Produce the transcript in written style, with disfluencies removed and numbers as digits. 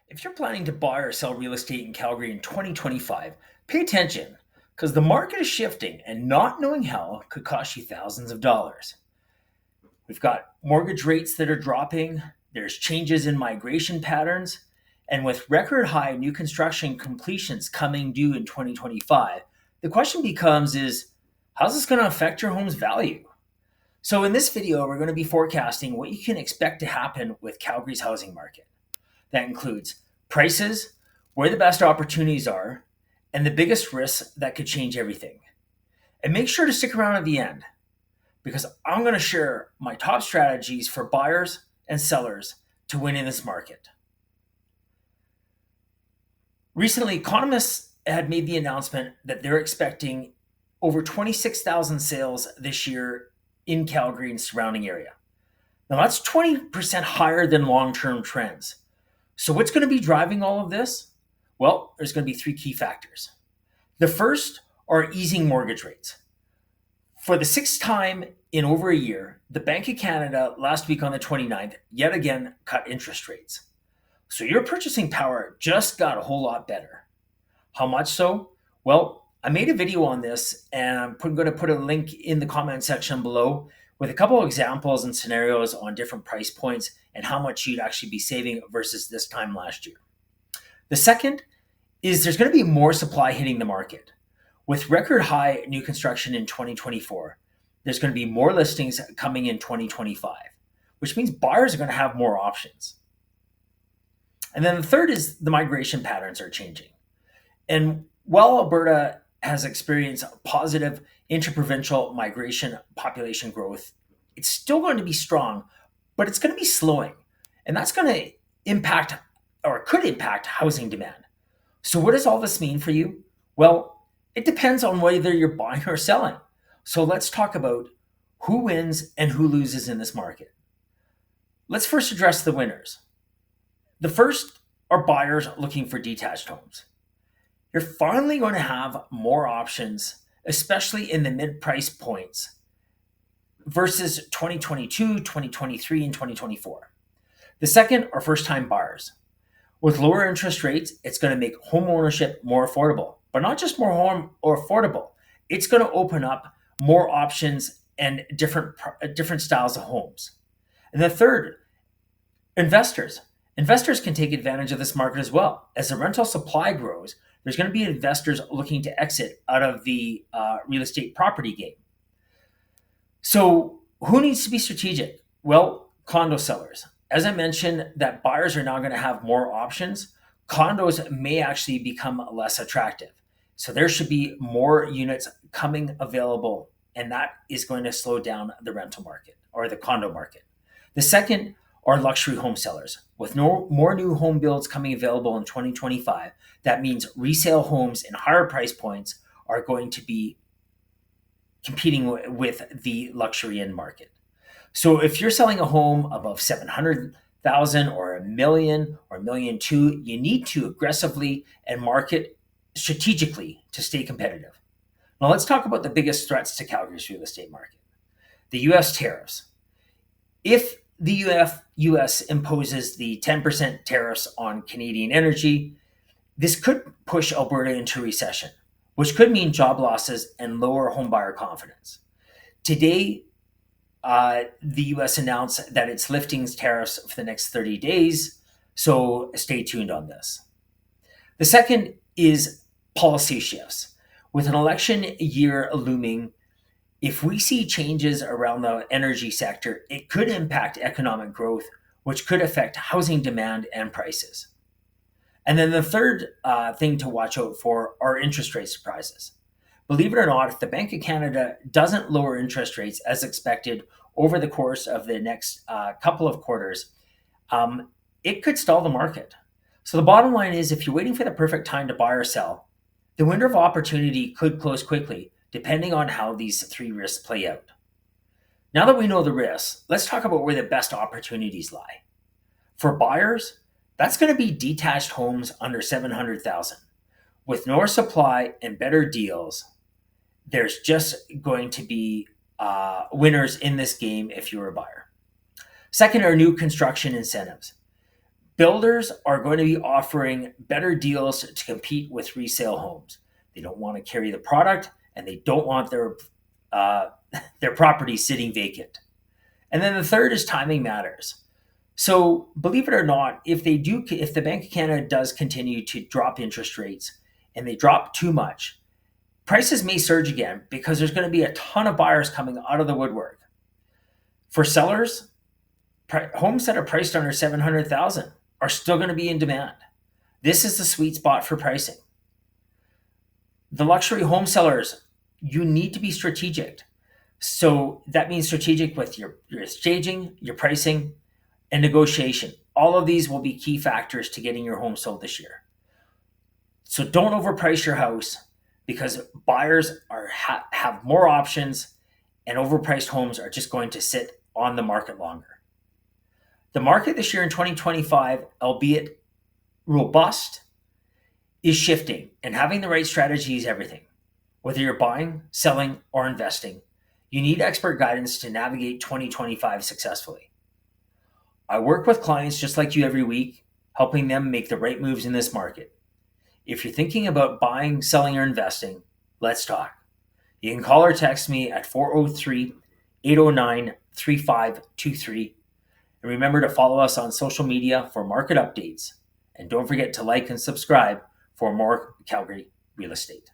If you're planning to buy or sell real estate in Calgary in 2025, pay attention because the market is shifting and not knowing how could cost you thousands of dollars. We've got mortgage rates that are dropping, there's changes in migration patterns, and with record high new construction completions coming due in 2025, the question becomes is how's this going to affect your home's value? So in this video, we're going to be forecasting what you can expect to happen with Calgary's housing market. That includes prices, where the best opportunities are, and the biggest risks that could change everything. And make sure to stick around at the end because I'm going to share my top strategies for buyers and sellers to win in this market. Recently, economists had made the announcement that they're expecting over 26,000 sales this year in Calgary and surrounding area. Now, that's 20% higher than long-term trends. So what's going to be driving all of this? Well, there's going to be three key factors. The first are easing mortgage rates. For the sixth time in over a year, the Bank of Canada last week on the 29th yet again cut interest rates. So your purchasing power just got a whole lot better. How much so? Well, I made a video on this and I'm going to put a link in the comment section below with a couple of examples and scenarios on different price points and how much you'd actually be saving versus this time last year. The second is there's going to be more supply hitting the market. With record high new construction in 2024, there's going to be more listings coming in 2025, which means buyers are going to have more options. And then the third is the migration patterns are changing. And while Alberta has experienced positive interprovincial migration population growth, it's still going to be strong, but it's going to be slowing. And that's going to impact or could impact housing demand. So what does all this mean for you? Well, it depends on whether you're buying or selling. So let's talk about who wins and who loses in this market. Let's first address the winners. The first are buyers looking for detached homes. You're finally going to have more options, especially in the mid-price points versus 2022, 2023, and 2024. The second are first-time buyers. With lower interest rates, it's going to make home ownership more affordable, but not just more home or affordable. It's going to open up more options and different styles of homes. And the third, investors. Investors can take advantage of this market as well. As the rental supply grows, there's going to be investors looking to exit out of the real estate property game. So who needs to be strategic? Well, condo sellers. As I mentioned, that buyers are now going to have more options. Condos may actually become less attractive. So there should be more units coming available, and that is going to slow down the rental market or the condo market. The second are luxury home sellers. With more new home builds coming available in 2025, that means resale homes in higher price points are going to be competing with the luxury end market. So if you're selling a home above 700,000 or $1 million or $1.2 million, you need to aggressively and market strategically to stay competitive. Now let's talk about the biggest threats to Calgary's real estate market. The US tariffs. If the US imposes the 10% tariffs on Canadian energy, this could push Alberta into recession, which could mean job losses and lower homebuyer confidence. Today, the US announced that it's lifting tariffs for the next 30 days, so stay tuned on this. The second is policy shifts. With an election year looming, if we see changes around the energy sector, it could impact economic growth, which could affect housing demand and prices. And then the third thing to watch out for are interest rate surprises. Believe it or not, if the Bank of Canada doesn't lower interest rates as expected over the course of the next couple of quarters, it could stall the market. So the bottom line is if you're waiting for the perfect time to buy or sell, the window of opportunity could close quickly, depending on how these three risks play out. Now that we know the risks, let's talk about where the best opportunities lie. For buyers, that's going to be detached homes under 700,000. With more supply and better deals, there's just going to be winners in this game if you're a buyer. Second are new construction incentives. Builders are going to be offering better deals to compete with resale homes. They don't want to carry the product, and they don't want uh, their property sitting vacant. And then the third is timing matters. So believe it or not, if the Bank of Canada does continue to drop interest rates and they drop too much, prices may surge again because there's going to be a ton of buyers coming out of the woodwork. For sellers, homes that are priced under 700,000 are still going to be in demand. This is the sweet spot for pricing. The luxury home sellers, you need to be strategic. So that means strategic with your staging, your pricing, and negotiation. All of these will be key factors to getting your home sold this year. So don't overprice your house because buyers have more options, and overpriced homes are just going to sit on the market longer. The market this year in 2025, albeit robust, is shifting, and having the right strategy is everything. Whether you're buying, selling, or investing, you need expert guidance to navigate 2025 successfully. I work with clients just like you every week, helping them make the right moves in this market. If you're thinking about buying, selling, or investing, let's talk. You can call or text me at 403-809-3523. And remember to follow us on social media for market updates. And don't forget to like and subscribe for more Calgary real estate.